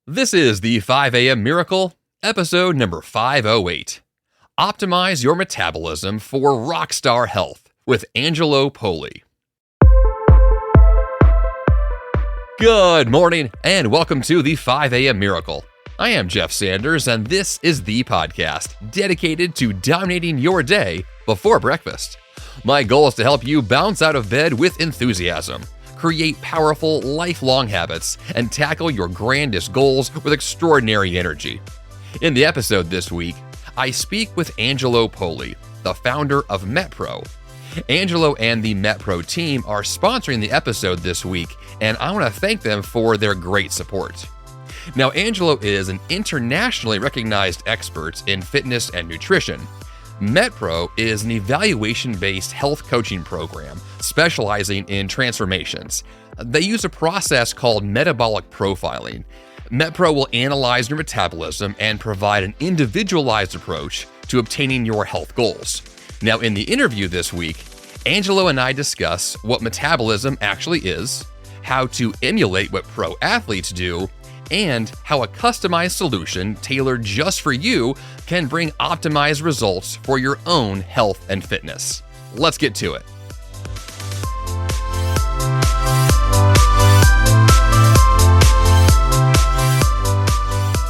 This is the 5 a.m. Miracle, episode number 508. Optimize your metabolism for rockstar health with Angelo Poli. Good morning and welcome to the 5 a.m. Miracle. I am Jeff Sanders and this is the podcast dedicated to dominating your day before breakfast. My goal is to help you bounce out of bed with enthusiasm, create powerful, lifelong habits, and tackle your grandest goals with extraordinary energy. In the episode this week, I speak with Angelo Poli, the founder of MetPro. Angelo and the MetPro team are sponsoring the episode this week, and I want to thank them for their great support. Now, Angelo is an internationally recognized expert in fitness and nutrition. MetPro is an evaluation-based health coaching program specializing in transformations. They use a process called metabolic profiling. MetPro will analyze your metabolism and provide an individualized approach to obtaining your health goals. Now, in the interview this week, Angelo and I discuss what metabolism actually is, how to emulate what pro athletes do, and how a customized solution tailored just for you can bring optimized results for your own health and fitness. Let's get to it.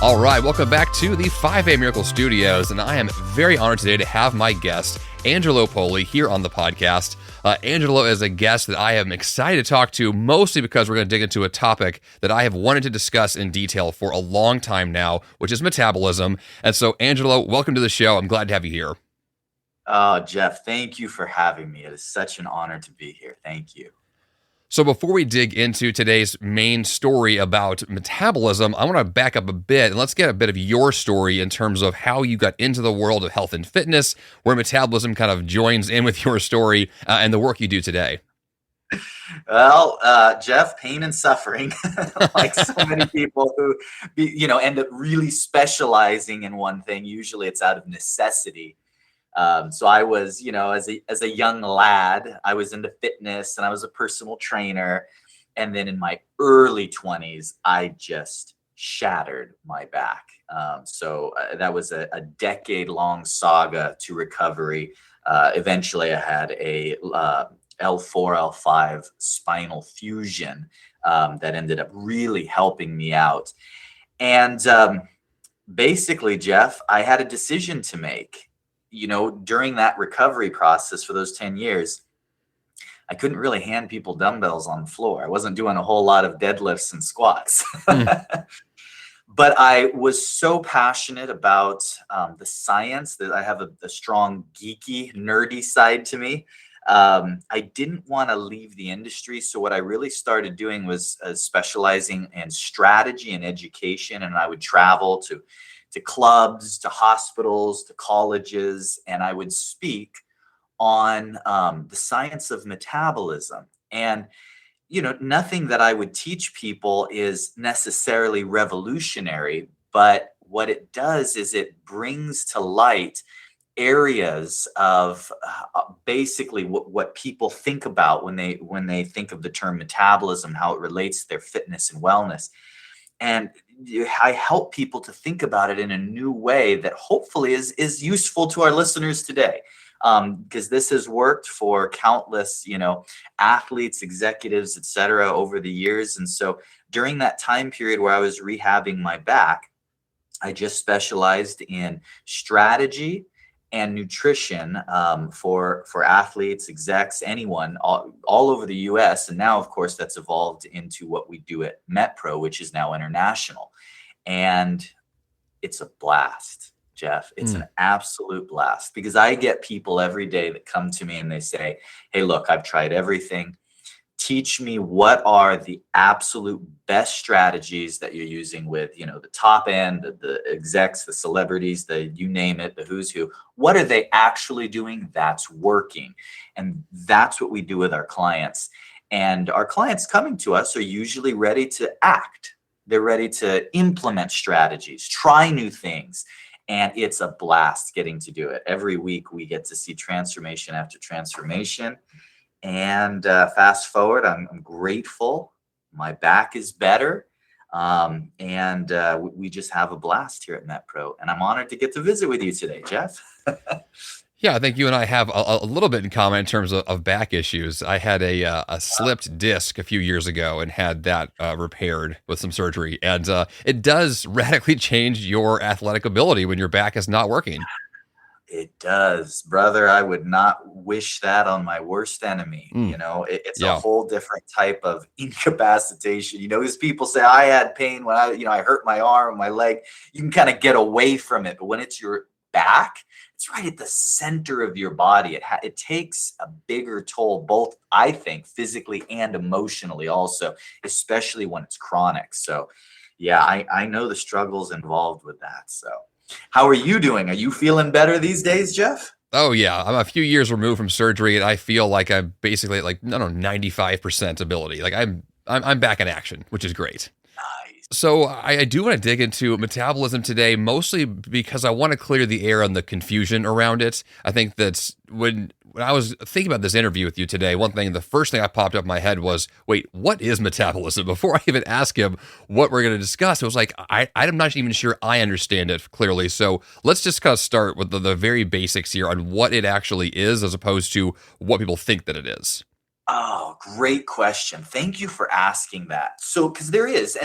All right, welcome back to the 5 a.m. Miracle Studios, and I am very honored today to have my guest, Angelo Poli, here on the podcast. Angelo is a guest that I am excited to talk to, mostly because we're going to dig into a topic that I have wanted to discuss in detail for a long time now, which is metabolism. And so, Angelo, welcome to the show. I'm glad to have you here. Oh, Jeff, thank you for having me. It is such an honor to be here. Thank you. So before we dig into today's main story about metabolism, I want to back up a bit and let's get a bit of your story in terms of how you got into the world of health and fitness, where metabolism kind of joins in with your story and the work you do today. Well, Jeff, pain and suffering, like so many people who, end up really specializing in one thing. Usually it's out of necessity. So I was, as a young lad, I was into fitness and I was a personal trainer. And then in my early 20s, I just shattered my back. So that was a decade-long saga to recovery. Eventually, I had a L4, L5 spinal fusion that ended up really helping me out. And basically, Jeff, I had a decision to make. During that recovery process for those 10 years, I couldn't really hand people dumbbells on the floor. I wasn't doing a whole lot of deadlifts and squats. But I was so passionate about the science that I have a strong geeky, nerdy side to me. I didn't want to leave the industry. So what I really started doing was specializing in strategy and education. And I would travel to clubs, to hospitals, to colleges, and I would speak on the science of metabolism. And, nothing that I would teach people is necessarily revolutionary, but what it does is it brings to light areas of basically what people think about when they think of the term metabolism, how it relates to their fitness and wellness. And I help people to think about it in a new way that hopefully is useful to our listeners today. Because this has worked for countless, athletes, executives, et cetera, over the years. And so during that time period where I was rehabbing my back, I just specialized in strategy and nutrition for athletes, execs, anyone all over the US. And now, of course, that's evolved into what we do at MetPro, which is now international. And it's a blast, Jeff. It's an absolute blast because I get people every day that come to me and they say, hey, look, I've tried everything. Teach me what are the absolute best strategies that you're using with, the top end, the execs, the celebrities, you name it, the who's who. What are they actually doing that's working? And that's what we do with our clients. And our clients coming to us are usually ready to act. They're ready to implement strategies, try new things. And it's a blast getting to do it. Every week we get to see transformation after transformation. And fast forward, I'm grateful. My back is better. We just have a blast here at MetPro, and I'm honored to get to visit with you today, Jeff. Yeah, I think you and I have a little bit in common in terms of back issues. I had a slipped disc a few years ago and had that repaired with some surgery. And it does radically change your athletic ability when your back is not working. It does, brother. I would not wish that on my worst enemy. It's a Yeah. whole different type of incapacitation. As people say, I had pain when I hurt my arm, my leg. You can kind of get away from it, but when it's your back, it's right at the center of your body. It takes a bigger toll, both I think physically and emotionally, also, especially when it's chronic. So, yeah, I know the struggles involved with that. So. How are you doing? Are you feeling better these days, Jeff? Oh yeah, I'm a few years removed from surgery, and I feel like I'm basically like I don't know 95% ability. Like I'm back in action, which is great. Nice. So I do want to dig into metabolism today, mostly because I want to clear the air on the confusion around it. I think that when I was thinking about this interview with you today, the first thing that popped up in my head was, wait, what is metabolism? Before I even ask him what we're going to discuss, it was like, I'm not even sure I understand it clearly. So let's just kind of start with the very basics here on what it actually is, as opposed to what people think that it is. Oh, great question. Thank you for asking that. So, because there's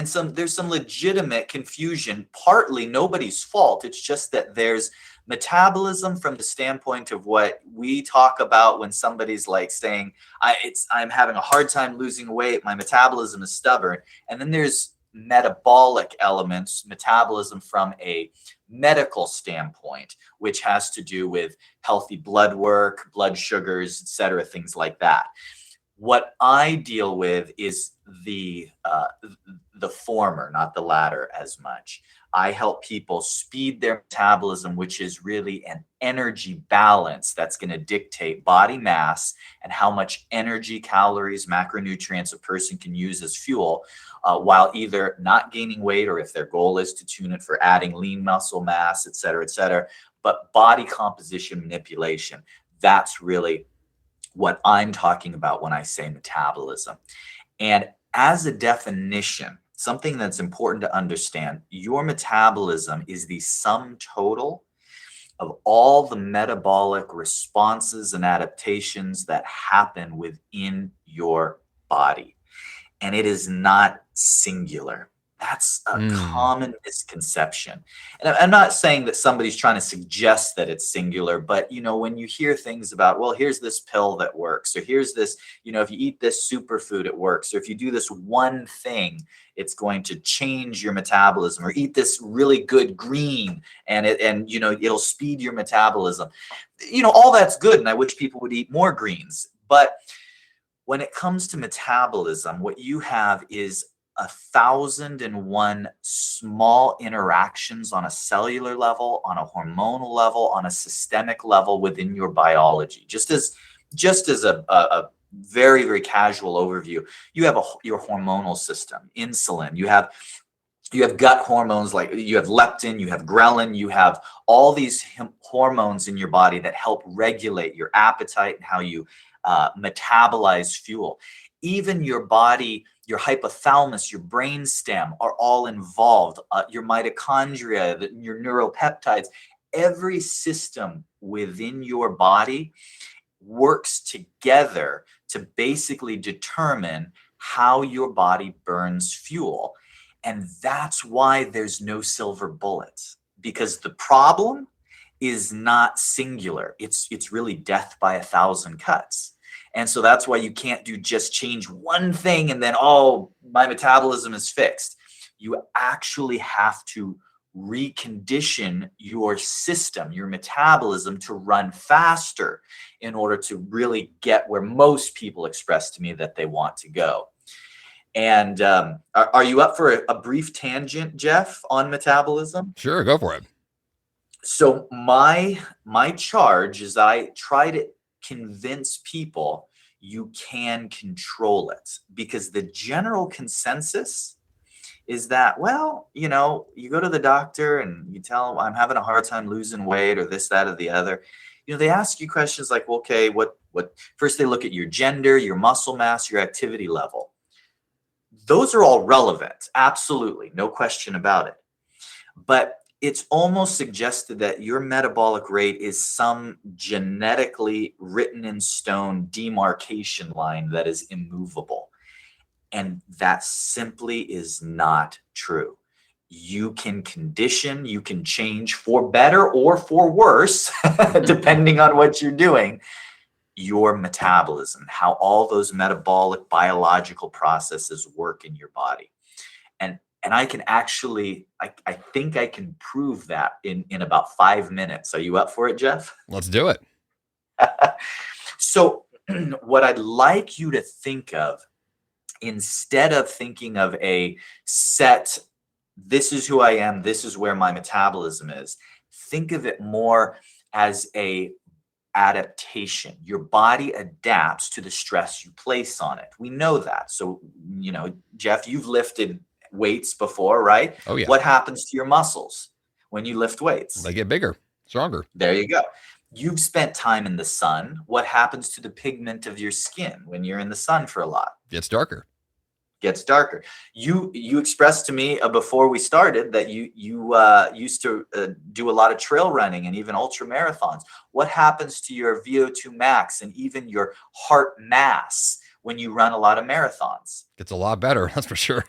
some legitimate confusion, partly nobody's fault. It's just that there's metabolism from the standpoint of what we talk about when somebody's like saying, I'm having a hard time losing weight, my metabolism is stubborn. And then there's metabolic elements, metabolism from a medical standpoint, which has to do with healthy blood work, blood sugars, et cetera, things like that. What I deal with is the former, not the latter as much. I help people speed their metabolism, which is really an energy balance that's going to dictate body mass and how much energy, calories, macronutrients a person can use as fuel, while either not gaining weight, or if their goal is to tune it for adding lean muscle mass, et cetera, but body composition manipulation. That's really what I'm talking about when I say metabolism. And as a definition, something that's important to understand, your metabolism is the sum total of all the metabolic responses and adaptations that happen within your body. And it is not singular. That's a common misconception. And I'm not saying that somebody's trying to suggest that it's singular, but when you hear things about, well, here's this pill that works, or here's this, if you eat this superfood, it works, or if you do this one thing, it's going to change your metabolism, or eat this really good green and it'll speed your metabolism. All that's good. And I wish people would eat more greens. But when it comes to metabolism, what you have is 1,001 small interactions on a cellular level, on a hormonal level, on a systemic level within your biology. Just as a very, very casual overview, you have your hormonal system, insulin. You have gut hormones, like you have leptin, you have ghrelin, you have all these hormones in your body that help regulate your appetite and how you metabolize fuel. Even your body, your hypothalamus, your brainstem are all involved. Your mitochondria, your neuropeptides, every system within your body works together to basically determine how your body burns fuel. And that's why there's no silver bullet, because the problem is not singular. It's really death by 1,000 cuts. And so that's why you can't just change one thing and then, oh, my metabolism is fixed. You actually have to recondition your system, your metabolism, to run faster in order to really get where most people express to me that they want to go. And are you up for a brief tangent, Jeff, on metabolism? Sure, go for it. So my charge is I try to convince people you can control it, because the general consensus is that, well, you go to the doctor and you tell them, I'm having a hard time losing weight, or this, that, or the other. They ask you questions like, well, okay, what first they look at your gender, your muscle mass, your activity level. Those are all relevant. Absolutely. No question about it. But it's almost suggested that your metabolic rate is some genetically written in stone demarcation line that is immovable. And that simply is not true. You can condition, you can change for better or for worse, depending on what you're doing, your metabolism, how all those metabolic biological processes work in your body. And I can actually, I think I can prove that in about 5 minutes. Are you up for it, Jeff? Let's do it. So what I'd like you to think of, instead of thinking of a set, this is who I am, this is where my metabolism is, think of it more as a adaptation. Your body adapts to the stress you place on it. We know that. So, Jeff, you've lifted weights before, right? Oh, yeah. What happens to your muscles when you lift weights? They get bigger, stronger. There you go. You've spent time in the sun. What happens to the pigment of your skin when you're in the sun for a lot? Gets darker. Gets darker. You expressed to me before we started that you used to do a lot of trail running and even ultra marathons. What happens to your VO2 max and even your heart mass when you run a lot of marathons? Gets a lot better, that's for sure.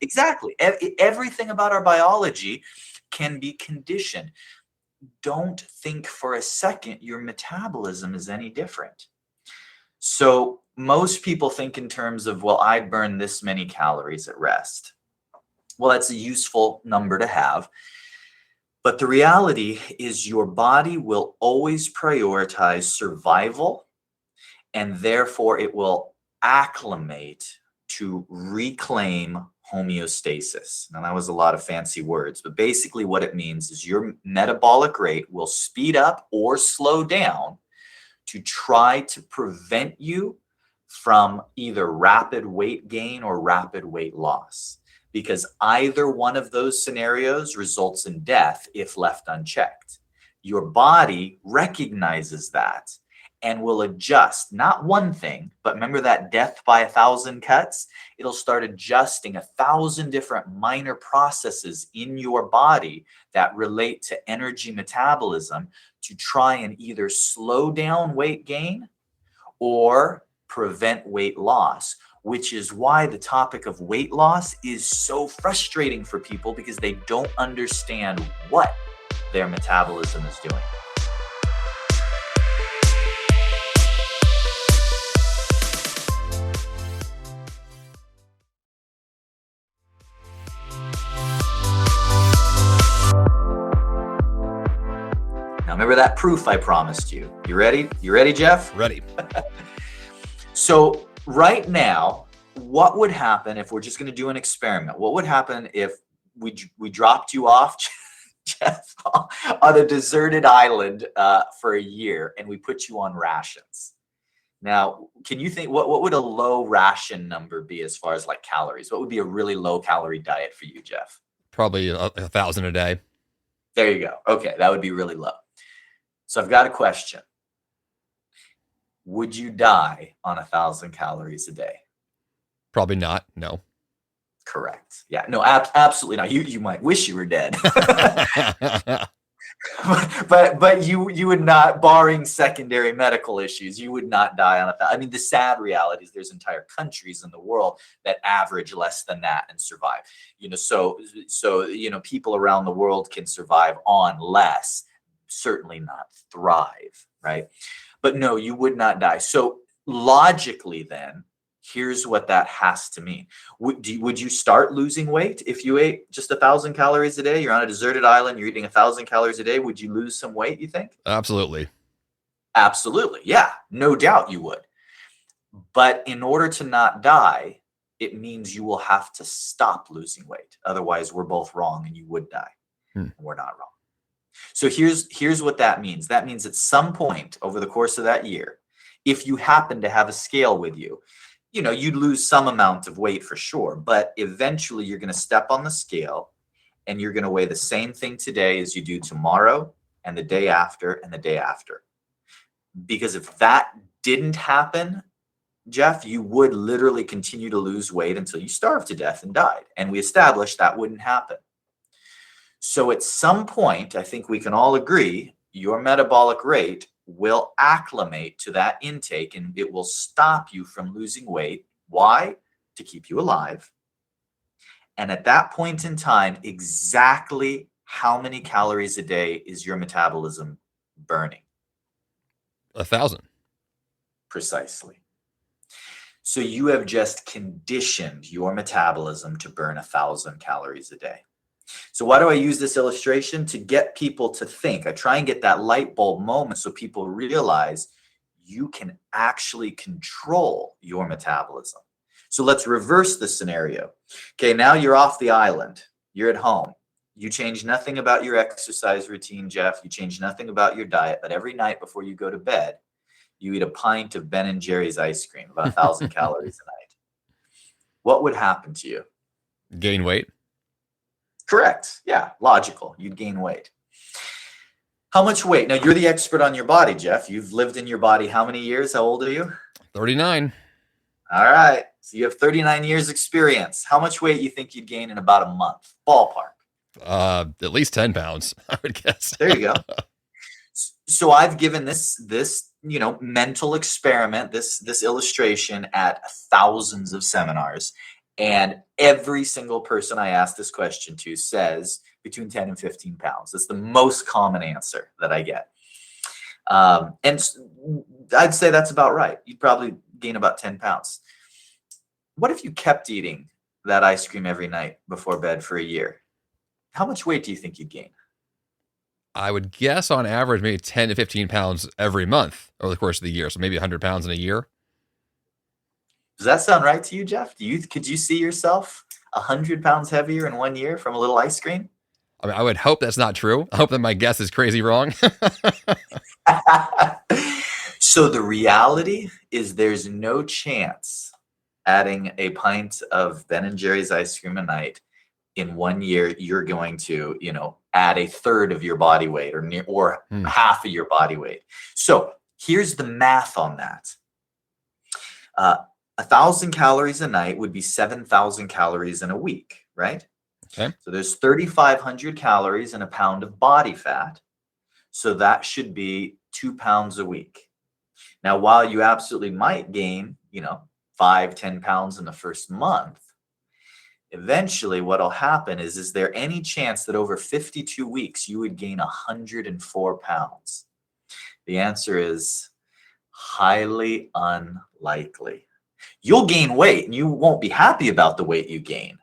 Exactly. Everything about our biology can be conditioned. Don't think for a second your metabolism is any different. So most people think in terms of, well, I burn this many calories at rest. Well, that's a useful number to have. But the reality is your body will always prioritize survival, and therefore it will acclimate to reclaim homeostasis. Now, that was a lot of fancy words, but basically what it means is your metabolic rate will speed up or slow down to try to prevent you from either rapid weight gain or rapid weight loss, because either one of those scenarios results in death if left unchecked. Your body recognizes that and will adjust, not one thing, but remember that death by 1,000 cuts? It'll start adjusting 1,000 different minor processes in your body that relate to energy metabolism to try and either slow down weight gain or prevent weight loss, which is why the topic of weight loss is so frustrating for people, because they don't understand what their metabolism is doing. Now, remember that proof I promised you. You ready? You ready, Jeff? Ready. So right now, what would happen if we're just going to do an experiment? What would happen if we dropped you off, Jeff, on a deserted island for a year and we put you on rations? Now, can you think, what would a low ration number be as far as like calories? What would be a really low calorie diet for you, Jeff? Probably 1,000 a day. There you go. Okay, that would be really low. So I've got a question. Would you die on 1,000 calories a day? Probably not. No. Correct. Yeah. No, absolutely not. You might wish you were dead, but you would not, barring secondary medical issues, you would not die on 1,000. I mean, the sad reality is there's entire countries in the world that average less than that and survive. So people around the world can survive on less, certainly not thrive, right? But no, you would not die. So logically then, here's what that has to mean. Would you start losing weight if you ate just 1,000 calories a day? You're on a deserted island, you're eating 1,000 calories a day. Would you lose some weight, you think? Absolutely. Absolutely. Yeah, no doubt you would. But in order to not die, it means you will have to stop losing weight. Otherwise, we're both wrong and you would die. And we're not wrong. So here's what that means. That means at some point over the course of that year, if you happen to have a scale with you, you'd lose some amount of weight for sure, but eventually you're going to step on the scale and you're going to weigh the same thing today as you do tomorrow and the day after and the day after. Because if that didn't happen, Jeff, you would literally continue to lose weight until you starved to death and died. And we established that wouldn't happen. So at some point, I think we can all agree, your metabolic rate will acclimate to that intake and it will stop you from losing weight. Why? To keep you alive. And at that point in time, exactly how many calories a day is your metabolism burning? 1,000. Precisely. So you have just conditioned your metabolism to burn 1,000 calories a day. So why do I use this illustration? To get people to think. I try and get that light bulb moment so people realize you can actually control your metabolism. So let's reverse the scenario. Okay, now you're off the island. You're at home. You change nothing about your exercise routine, Jeff. You change nothing about your diet, but every night before you go to bed, you eat a pint of Ben & Jerry's ice cream, about 1,000 calories a night. What would happen to you? Gain weight? Correct. Yeah, logical. You'd gain weight. How much weight? Now, you're the expert on your body, Jeff. You've lived in your body how many years? How old are you? 39. All right. So you have 39 years experience. How much weight you think you'd gain in about a month? Ballpark. At least 10 pounds, I would guess. There you go. So I've given this mental experiment, this illustration at thousands of seminars. And every single person I ask this question to says between 10 and 15 pounds. That's the most common answer that I get. And I'd say that's about right. You'd probably gain about 10 pounds. What if you kept eating that ice cream every night before bed for a year? How much weight do you think you'd gain? I would guess on average maybe 10 to 15 pounds every month over the course of the year. So maybe 100 pounds in a year. Does that sound right to you, Jeff? Could you see yourself 100 pounds heavier in 1 year from a little ice cream? I mean, I would hope that's not true. I hope that my guess is crazy wrong. So the reality is there's no chance adding a pint of Ben & Jerry's ice cream a night in 1 year, you're going to, add a third of your body weight or half of your body weight. So here's the math on that. 1,000 calories a night would be 7,000 calories in a week, right? Okay. So there's 3,500 calories in a pound of body fat. So that should be 2 pounds a week. Now, while you absolutely might gain, 5-10 pounds in the first month, eventually what'll happen is there any chance that over 52 weeks you would gain 104 pounds? The answer is highly unlikely. You'll gain weight and you won't be happy about the weight you gain,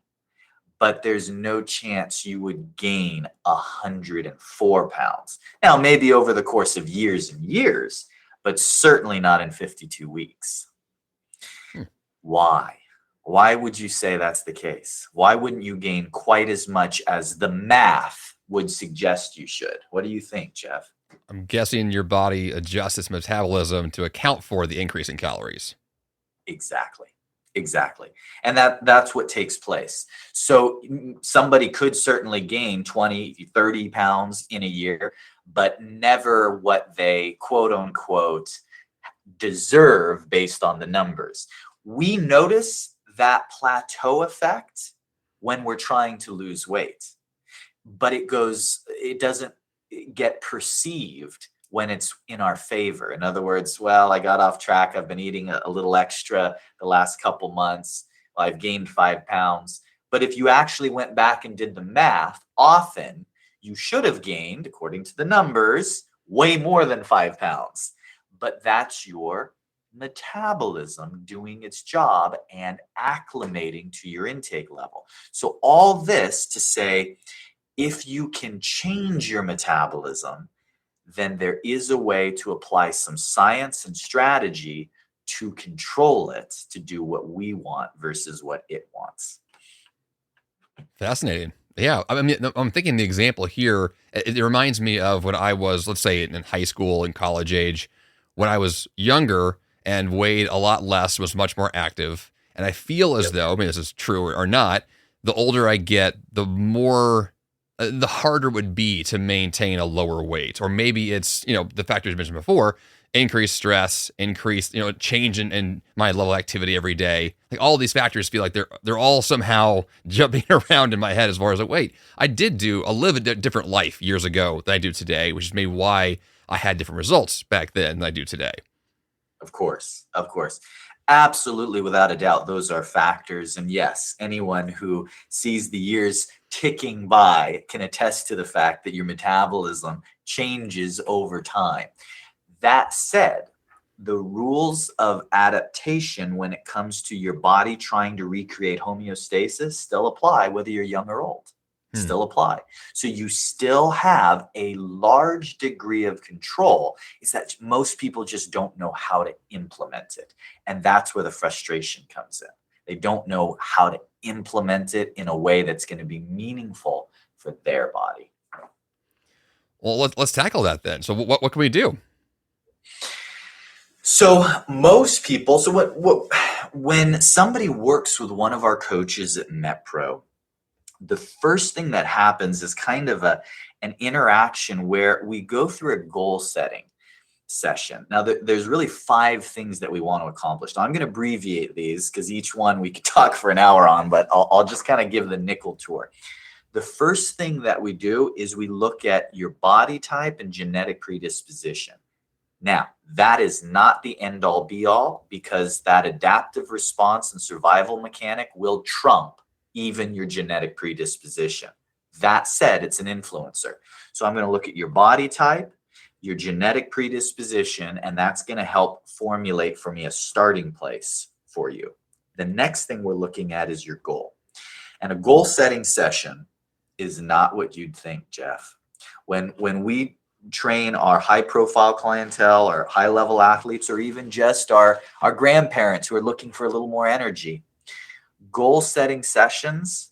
but there's no chance you would gain 104 pounds. Now, maybe over the course of years and years, but certainly not in 52 weeks. Why? Why would you say that's the case? Why wouldn't you gain quite as much as the math would suggest you should? What do you think, Jeff? I'm guessing your body adjusts its metabolism to account for the increase in calories. Exactly. And that's what takes place. So somebody could certainly gain 20, 30 pounds in a year, but never what they quote unquote deserve based on the numbers. We notice that plateau effect when we're trying to lose weight, but it doesn't get perceived when it's in our favor. In other words, well, I got off track. I've been eating a little extra the last couple months. I've gained 5 pounds. But if you actually went back and did the math, often you should have gained, according to the numbers, way more than 5 pounds. But that's your metabolism doing its job and acclimating to your intake level. So all this to say, if you can change your metabolism, then there is a way to apply some science and strategy to control it, to do what we want versus what it wants. Fascinating. Yeah. I mean, I'm thinking the example here, it reminds me of when I was, let's say in high school and college age, when I was younger and weighed a lot less, was much more active. And I feel as though, I mean, this is true or not, the older I get, the harder it would be to maintain a lower weight. Or maybe it's, the factors you mentioned before, increased stress, increased, change in my level of activity every day. Like all these factors feel like they're all somehow jumping around in my head as far as like, wait, I did live a different life years ago than I do today, which is maybe why I had different results back then than I do today. Of course. Absolutely, without a doubt, those are factors. And yes, anyone who sees the years ticking by can attest to the fact that your metabolism changes over time. That said, the rules of adaptation when it comes to your body trying to recreate homeostasis still apply whether you're young or old. Still apply. So you still have a large degree of control. It's that most people just don't know how to implement it. And that's where the frustration comes in. They don't know how to implement it in a way that's going to be meaningful for their body. Well, let's tackle that then. So what can we do? So most people, when somebody works with one of our coaches at MetPro, the first thing that happens is kind of an interaction where we go through a goal setting session. Now, there's really 5 things that we want to accomplish. Now, I'm going to abbreviate these because each one we could talk for an hour on, but I'll just kind of give the nickel tour. The first thing that we do is we look at your body type and genetic predisposition. Now, that is not the end all be all, because that adaptive response and survival mechanic will trump even your genetic predisposition. That said, it's an influencer. So I'm going to look at your body type, your genetic predisposition, and that's going to help formulate for me a starting place for you. The next thing we're looking at is your goal. And a goal setting session is not what you'd think, Jeff. When we train our high profile clientele or high level athletes, or even just our grandparents who are looking for a little more energy, goal setting sessions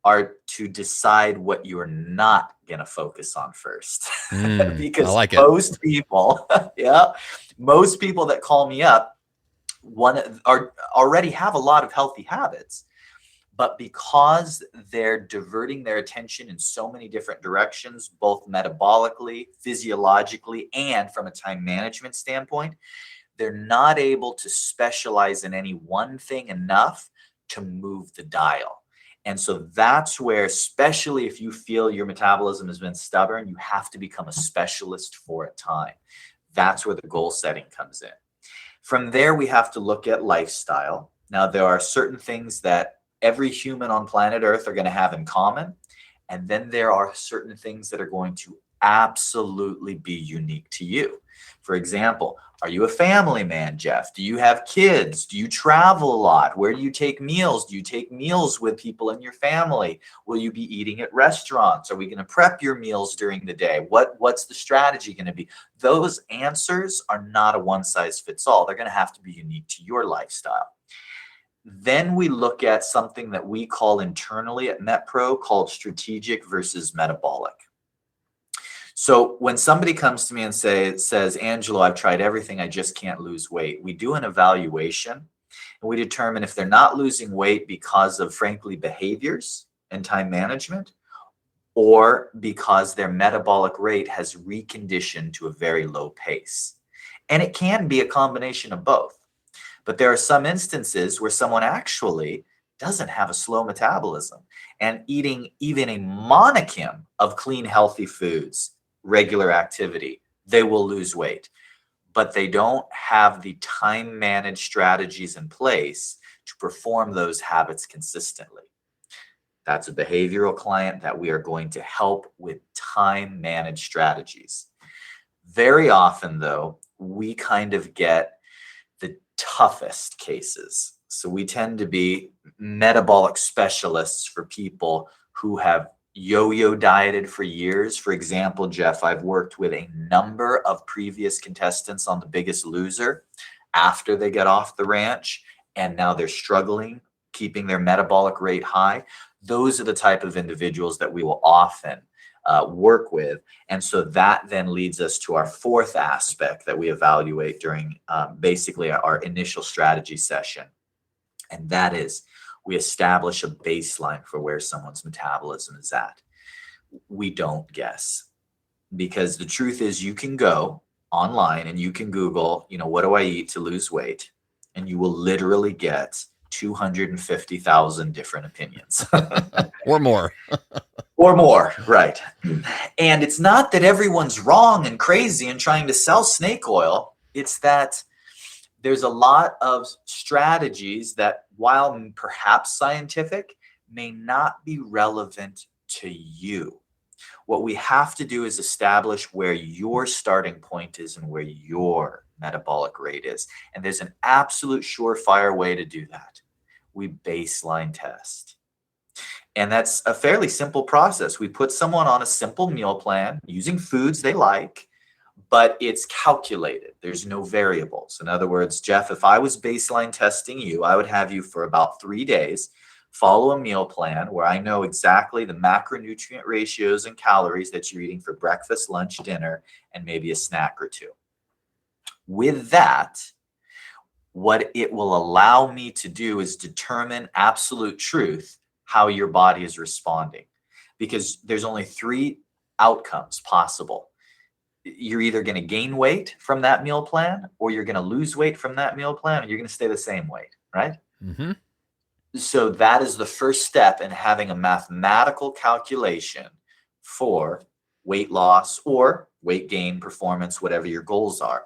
are to decide what you're not going to focus on first. Because I like most people, most people that call me up already have a lot of healthy habits, but because they're diverting their attention in so many different directions, both metabolically, physiologically, and from a time management standpoint, they're not able to specialize in any one thing enough to move the dial. And so that's where, especially if you feel your metabolism has been stubborn, you have to become a specialist for a time. That's where the goal setting comes in. From there, we have to look at lifestyle. Now, there are certain things that every human on planet Earth are going to have in common. And then there are certain things that are going to absolutely be unique to you. For example, are you a family man, Jeff? Do you have kids? Do you travel a lot? Where do you take meals? Do you take meals with people in your family? Will you be eating at restaurants? Are we going to prep your meals during the day? What's the strategy going to be? Those answers are not a one size fits all. They're going to have to be unique to your lifestyle. Then we look at something that we call internally at MetPro called strategic versus metabolic. So when somebody comes to me and says, Angelo, I've tried everything, I just can't lose weight, we do an evaluation and we determine if they're not losing weight because of, frankly, behaviors and time management, or because their metabolic rate has reconditioned to a very low pace. And it can be a combination of both. But there are some instances where someone actually doesn't have a slow metabolism, and eating even a monicum of clean, healthy foods, regular activity, they will lose weight. But they don't have the time managed strategies in place to perform those habits consistently. That's a behavioral client that we are going to help with time managed strategies. Very often, though, we kind of get the toughest cases. So we tend to be metabolic specialists for people who have yo-yo dieted for years. For example, Jeff, I've worked with a number of previous contestants on The Biggest Loser after they get off the ranch, and now they're struggling keeping their metabolic rate high. Those are the type of individuals that we will often work with. And so that then leads us to our fourth aspect that we evaluate during basically our initial strategy session. And that is, we establish a baseline for where someone's metabolism is at. We don't guess, because the truth is you can go online and you can Google, what do I eat to lose weight? And you will literally get 250,000 different opinions. Or more. Or more, right. And it's not that everyone's wrong and crazy and trying to sell snake oil. It's that there's a lot of strategies that, while perhaps scientific, may not be relevant to you. What we have to do is establish where your starting point is and where your metabolic rate is. And there's an absolute surefire way to do that. We baseline test. And that's a fairly simple process. We put someone on a simple meal plan using foods they like, but it's calculated. There's no variables. In other words, Jeff, if I was baseline testing you, I would have you for about 3 days follow a meal plan where I know exactly the macronutrient ratios and calories that you're eating for breakfast, lunch, dinner, and maybe a snack or two. With that, what it will allow me to do is determine absolute truth how your body is responding, because there's only 3 outcomes possible. You're either going to gain weight from that meal plan, or you're going to lose weight from that meal plan, or you're going to stay the same weight, right? Mm-hmm. So that is the first step in having a mathematical calculation for weight loss or weight gain, performance, whatever your goals are.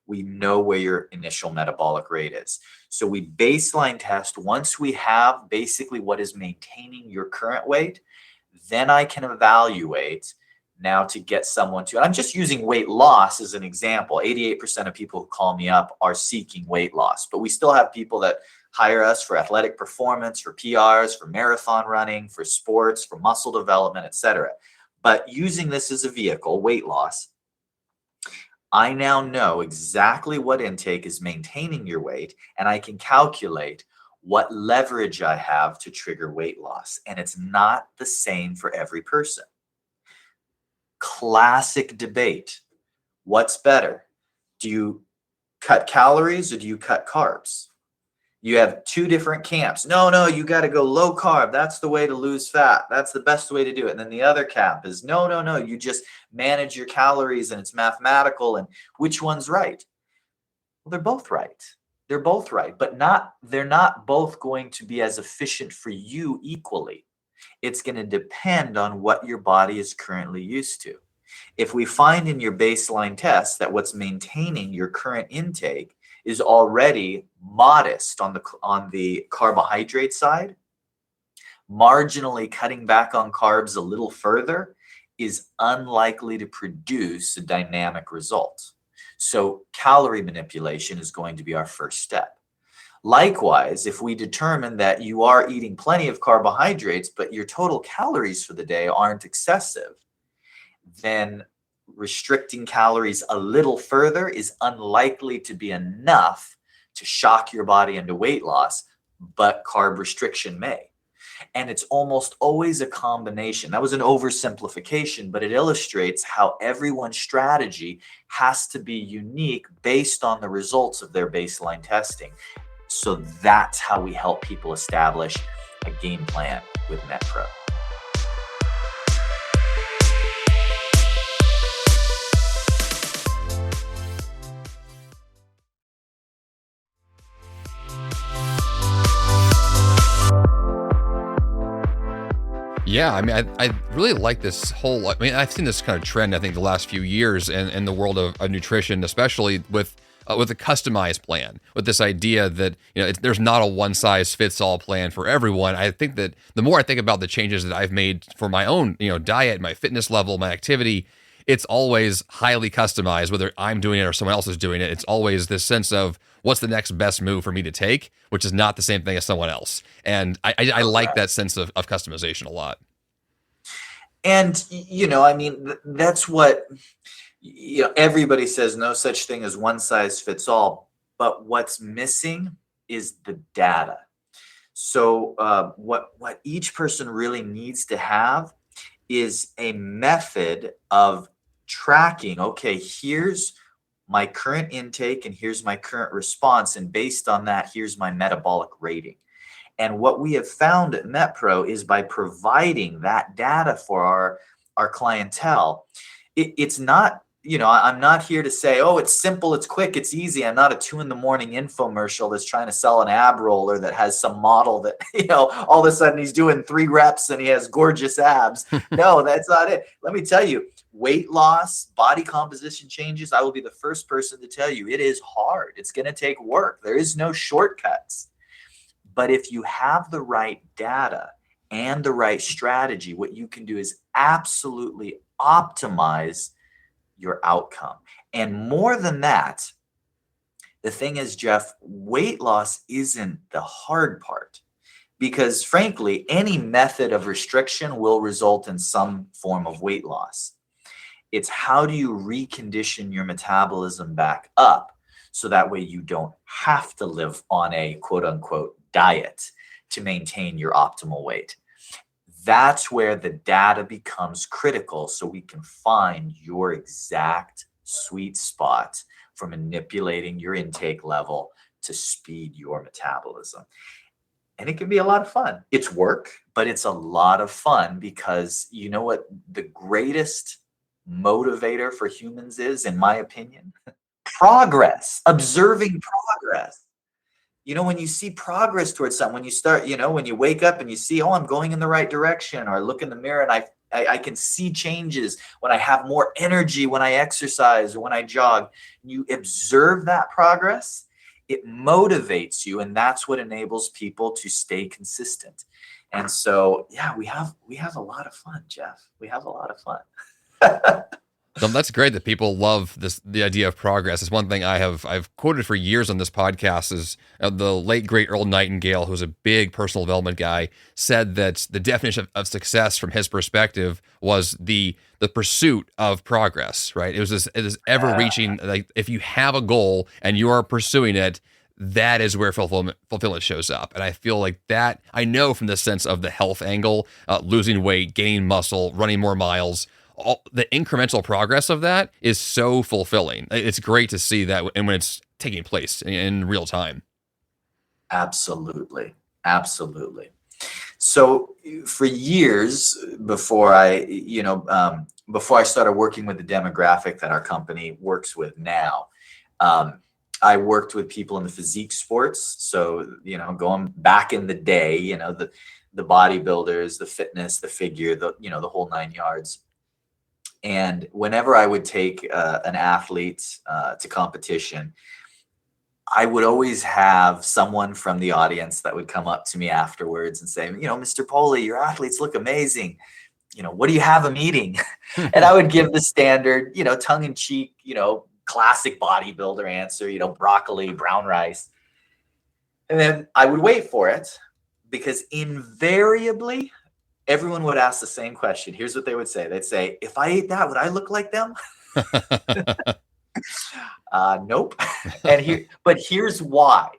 We know where your initial metabolic rate is. So we baseline test. Once we have basically what is maintaining your current weight, then I can evaluate now to get someone to, I'm just using weight loss as an example. 88% of people who call me up are seeking weight loss, but we still have people that hire us for athletic performance, for PRs, for marathon running, for sports, for muscle development, etc. But using this as a vehicle, weight loss, I now know exactly what intake is maintaining your weight, and I can calculate what leverage I have to trigger weight loss. And it's not the same for every person. Classic debate. What's better? Do you cut calories or do you cut carbs? You have 2 different camps. No, you got to go low carb. That's the way to lose fat. That's the best way to do it. And then the other camp is no. You just manage your calories and it's mathematical. And which one's right? Well, they're both right. They're both right, but they're not both going to be as efficient for you equally. It's going to depend on what your body is currently used to. If we find in your baseline test that what's maintaining your current intake is already modest on the carbohydrate side, marginally cutting back on carbs a little further is unlikely to produce a dynamic result. So calorie manipulation is going to be our first step. Likewise, if we determine that you are eating plenty of carbohydrates, but your total calories for the day aren't excessive, then restricting calories a little further is unlikely to be enough to shock your body into weight loss, but carb restriction may. And it's almost always a combination. That was an oversimplification, but it illustrates how everyone's strategy has to be unique based on the results of their baseline testing. So that's how we help people establish a game plan with MetPro. Yeah, I mean, I really like this whole. I mean, I've seen this kind of trend, I think, the last few years in the world of nutrition, especially with a customized plan, with this idea that there's not a one size fits all plan for everyone. I think that the more I think about the changes that I've made for my own diet, my fitness level, my activity, it's always highly customized, whether I'm doing it or someone else is doing it. It's always this sense of what's the next best move for me to take, which is not the same thing as someone else. And I like that sense of customization a lot. And, I mean, that's what, everybody says no such thing as one size fits all. But what's missing is the data. So what each person really needs to have is a method of tracking. Okay, here's my current intake and here's my current response. And based on that, here's my metabolic rating. And what we have found at MetPro is by providing that data for our clientele, it's not I'm not here to say, oh, it's simple, it's quick, it's easy. I'm not a 2 a.m. infomercial that's trying to sell an ab roller that has some model that, all of a sudden he's doing 3 reps and he has gorgeous abs. No, that's not it. Let me tell you, weight loss, body composition changes, I will be the first person to tell you it is hard. It's going to take work. There is no shortcuts. But if you have the right data and the right strategy, what you can do is absolutely optimize your outcome. And more than that, the thing is, Jeff, weight loss isn't the hard part, because frankly, any method of restriction will result in some form of weight loss. It's how do you recondition your metabolism back up so that way you don't have to live on a quote unquote diet to maintain your optimal weight. That's where the data becomes critical, so we can find your exact sweet spot for manipulating your intake level to speed your metabolism. And it can be a lot of fun. It's work, but it's a lot of fun, because you know what the greatest motivator for humans is, in my opinion? Progress, observing progress. When you see progress towards something, when you start, when you wake up and you see, oh, I'm going in the right direction, or I look in the mirror and I can see changes when I have more energy, when I exercise or when I jog, you observe that progress, it motivates you. And that's what enables people to stay consistent. And so, yeah, we have a lot of fun, Jeff. We have a lot of fun. That's great that people love the idea of progress. It's one thing I've quoted for years on this podcast is the late great Earl Nightingale, who's a big personal development guy, said that the definition of success from his perspective was the pursuit of progress, right? It was this ever reaching, like if you have a goal and you are pursuing it, that is where fulfillment shows up. And I feel like that, I know from the sense of the health angle, losing weight, gaining muscle, running more miles, all the incremental progress of that is so fulfilling. It's great to see that, and when it's taking place in real time. Absolutely. So for years before I started working with the demographic that our company works with now, I worked with people in the physique sports. So, going back in the day, the bodybuilders, the fitness, the figure, the whole 9 yards. And whenever I would take an athlete to competition, I would always have someone from the audience that would come up to me afterwards and say, Mr. Poli, your athletes look amazing. What do you have them eating? And I would give the standard, tongue in cheek, classic bodybuilder answer, broccoli, brown rice. And then I would wait for it, because invariably everyone would ask the same question. Here's what they would say. They'd say, if I ate that, would I look like them? Nope. But here's why.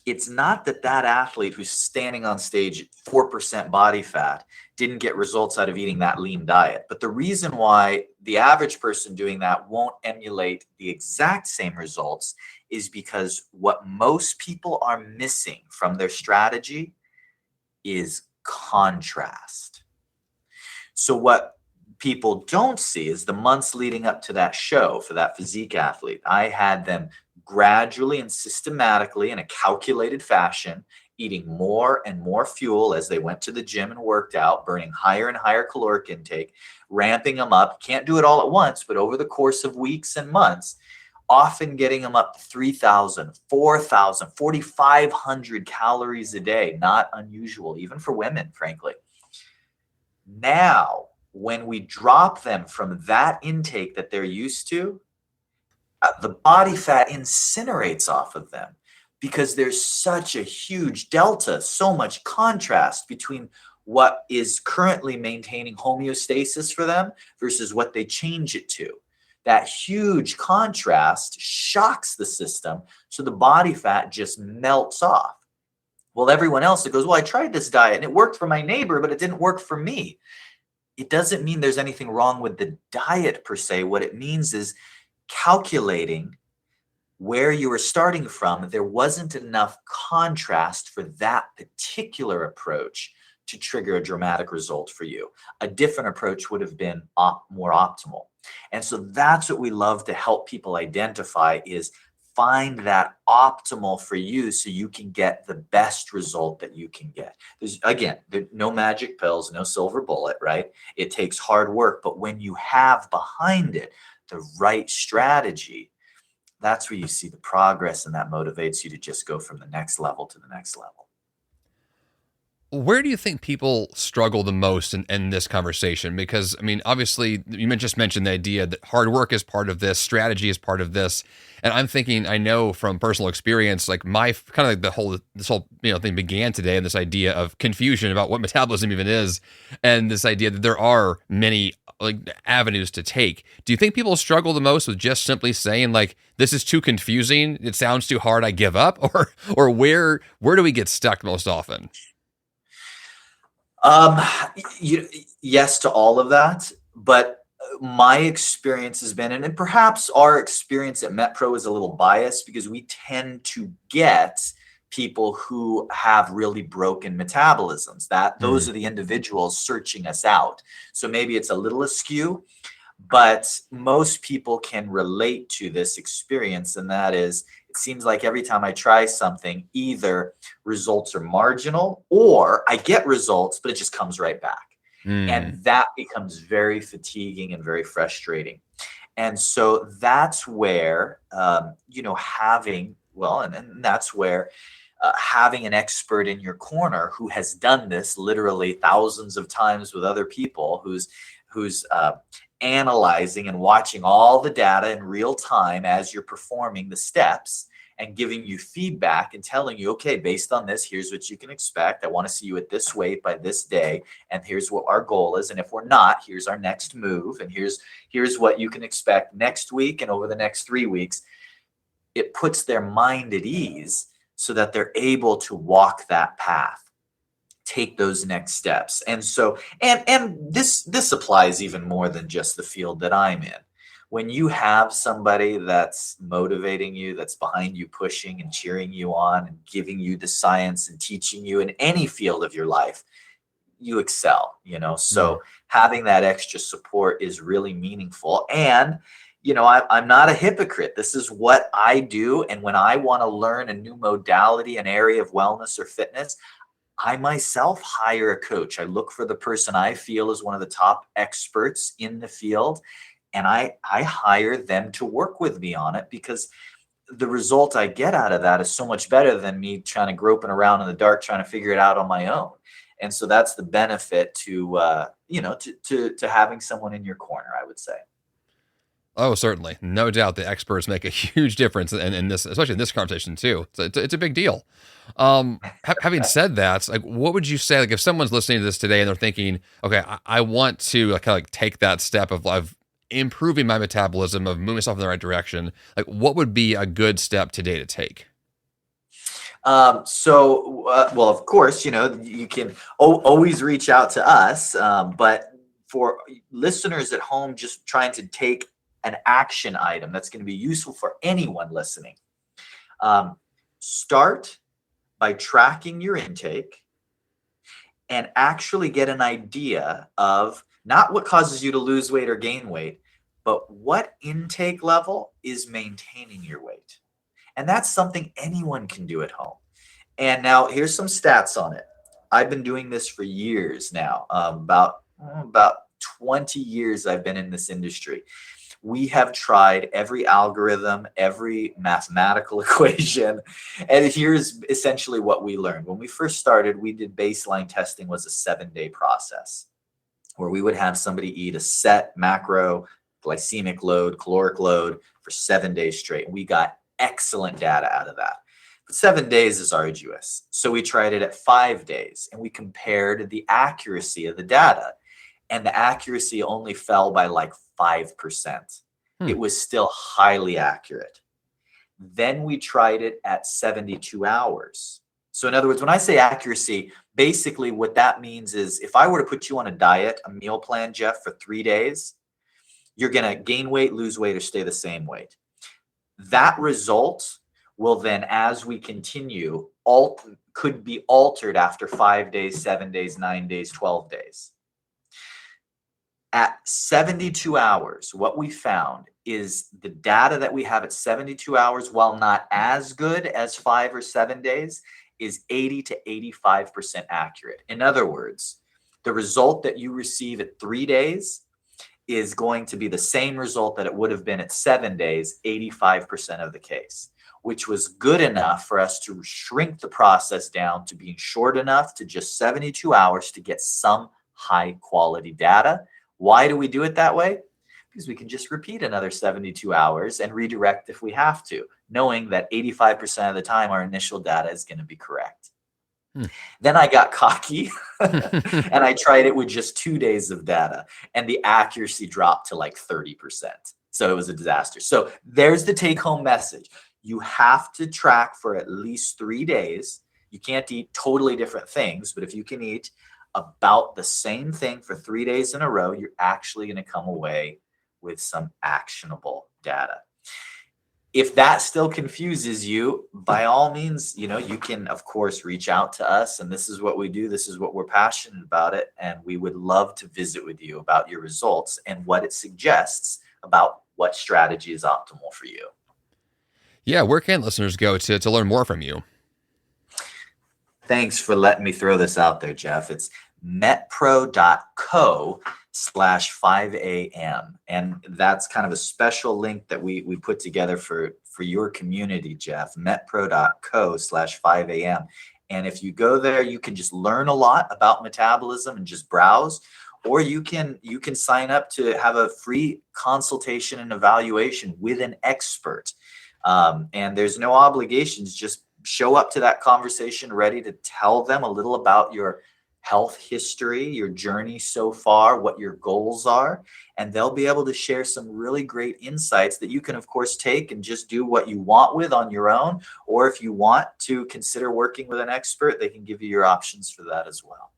It's not that athlete who's standing on stage at 4% body fat didn't get results out of eating that lean diet. But the reason why the average person doing that won't emulate the exact same results is because what most people are missing from their strategy is contrast. So what people don't see is the months leading up to that show for that physique athlete. I had them gradually and systematically in a calculated fashion, eating more and more fuel as they went to the gym and worked out, burning higher and higher caloric intake, ramping them up. Can't do it all at once, but over the course of weeks and months, often getting them up to 3,000, 4,000, 4,500 calories a day. Not unusual, even for women, frankly. Now, when we drop them from that intake that they're used to, the body fat incinerates off of them, because there's such a huge delta, so much contrast between what is currently maintaining homeostasis for them versus what they change it to. That huge contrast shocks the system, so the body fat just melts off. Well, everyone else that goes, well, I tried this diet and it worked for my neighbor, but it didn't work for me. It doesn't mean there's anything wrong with the diet per se. What it means is calculating where you were starting from. There wasn't enough contrast for that particular approach to trigger a dramatic result for you. A different approach would have been more optimal. And so that's what we love to help people identify, is find that optimal for you so you can get the best result that you can get. There's no magic pills, no silver bullet, right? It takes hard work, but when you have behind it the right strategy, that's where you see the progress, and that motivates you to just go from the next level to the next level. Where do you think people struggle the most in this conversation? Because, I mean, obviously, you just mentioned the idea that hard work is part of this, strategy is part of this. And I'm thinking, I know from personal experience, like my kind of like this whole thing began today, and this idea of confusion about what metabolism even is, and this idea that there are many like avenues to take. Do you think people struggle the most with just simply saying like, this is too confusing, it sounds too hard, I give up? Or where do we get stuck most often? Yes to all of that, but my experience has been, and perhaps our experience at MetPro is a little biased, because we tend to get people who have really broken metabolisms. Those are the individuals searching us out. So maybe it's a little askew, but most people can relate to this experience, and that is, it seems like every time I try something, either results are marginal or I get results, but it just comes right back. And that becomes very fatiguing and very frustrating. And so that's where, having an expert in your corner who has done this literally thousands of times with other people, who's analyzing and watching all the data in real time as you're performing the steps, and giving you feedback and telling you, okay, based on this, here's what you can expect. I want to see you at this weight by this day, and here's what our goal is. And if we're not, here's our next move, and here's what you can expect next week and over the next 3 weeks. It puts their mind at ease so that they're able to walk that path, take those next steps. And so, and this applies even more than just the field that I'm in. When you have somebody that's motivating you, that's behind you, pushing and cheering you on and giving you the science and teaching you in any field of your life, you excel, So having that extra support is really meaningful. And, I'm not a hypocrite. This is what I do. And when I want to learn a new modality, an area of wellness or fitness, I myself hire a coach. I look for the person I feel is one of the top experts in the field, and I hire them to work with me on it, because the result I get out of that is so much better than me trying to groping around in the dark trying to figure it out on my own. And so that's the benefit to having someone in your corner, I would say. Oh, certainly. No doubt the experts make a huge difference in this, especially in this conversation too. It's a big deal. Having said that, like, what would you say, like, if someone's listening to this today and they're thinking, okay, I want to kind of take that step of improving my metabolism, of moving myself in the right direction, like, what would be a good step today to take? Well, of course, you can always reach out to us. But for listeners at home, just trying to take an action item that's going to be useful for anyone listening. Start by tracking your intake and actually get an idea of not what causes you to lose weight or gain weight, but what intake level is maintaining your weight. And that's something anyone can do at home. And now here's some stats on it. I've been doing this for years now, about 20 years I've been in this industry. We have tried every algorithm, every mathematical equation, and here's essentially what we learned. When we first started, we did baseline testing, was a 7-day process where we would have somebody eat a set macro, glycemic load, caloric load for 7 days straight. And we got excellent data out of that. But 7 days is arduous. So we tried it at 5 days, and we compared the accuracy of the data. And the accuracy only fell by like 5%. It was still highly accurate. Then we tried it at 72 hours. So in other words, when I say accuracy, basically what that means is if I were to put you on a diet, a meal plan, Jeff, for 3 days, you're going to gain weight, lose weight, or stay the same weight. That result will then, as we continue, could be altered after 5 days, 7 days, 9 days, 12 days. At 72 hours, what we found is the data that we have at 72 hours, while not as good as 5 or 7 days, is 80 to 85% accurate. In other words, the result that you receive at 3 days is going to be the same result that it would have been at 7 days, 85% of the case, which was good enough for us to shrink the process down to being short enough to just 72 hours to get some high quality data. Why do we do it that way? Because we can just repeat another 72 hours and redirect if we have to, knowing that 85% of the time our initial data is going to be correct. Then I got cocky and I tried it with just 2 days of data, and the accuracy dropped to like 30%. So it was a disaster. So there's the take home message. You have to track for at least 3 days. You can't eat totally different things, but if you can eat about the same thing for 3 days in a row, you're actually going to come away with some actionable data. If that still confuses you, by all means, you can, of course, reach out to us. And this is what we do. This is what we're passionate about it. And we would love to visit with you about your results and what it suggests about what strategy is optimal for you. Yeah, where can listeners go to learn more from you? Thanks for letting me throw this out there, Jeff. It's metpro.co/5am. And that's kind of a special link that we put together for your community, Jeff, metpro.co/5am. And if you go there, you can just learn a lot about metabolism and just browse, or you can sign up to have a free consultation and evaluation with an expert. And there's no obligations, just show up to that conversation ready to tell them a little about your health history, your journey so far, what your goals are, and they'll be able to share some really great insights that you can, of course, take and just do what you want with on your own. Or if you want to consider working with an expert, they can give you your options for that as well.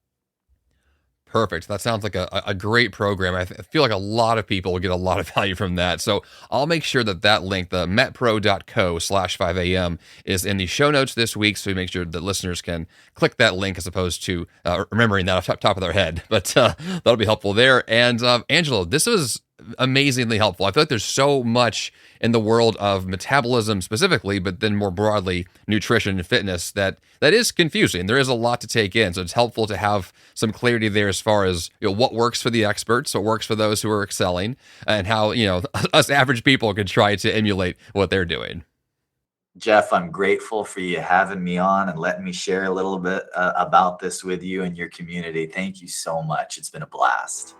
Perfect. That sounds like a great program. I feel like a lot of people will get a lot of value from that. So I'll make sure that link, the metpro.co/5am, is in the show notes this week. So we make sure that listeners can click that link as opposed to remembering that off the top of their head. But that'll be helpful there. And Angelo, this was amazingly helpful. I feel like there's so much in the world of metabolism specifically, but then more broadly, nutrition and fitness that is confusing. There is a lot to take in. So it's helpful to have some clarity there as far as what works for the experts, what works for those who are excelling, and how us average people can try to emulate what they're doing. Jeff, I'm grateful for you having me on and letting me share a little bit about this with you and your community. Thank you so much. It's been a blast.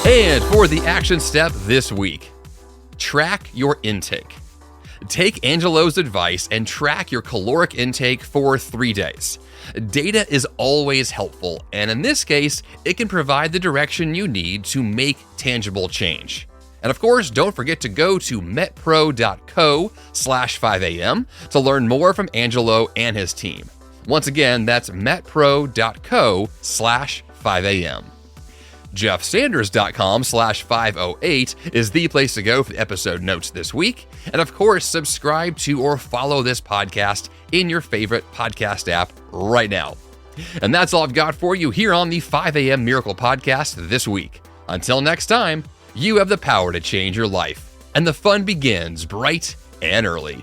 And for the action step this week, track your intake. Take Angelo's advice and track your caloric intake for 3 days. Data is always helpful, and in this case, it can provide the direction you need to make tangible change. And of course, don't forget to go to metpro.co/5am to learn more from Angelo and his team. Once again, that's metpro.co/5am. JeffSanders.com/508 is the place to go for the episode notes this week. And of course, subscribe to or follow this podcast in your favorite podcast app right now. And that's all I've got for you here on the 5am Miracle Podcast this week. Until next time, you have the power to change your life, and the fun begins bright and early.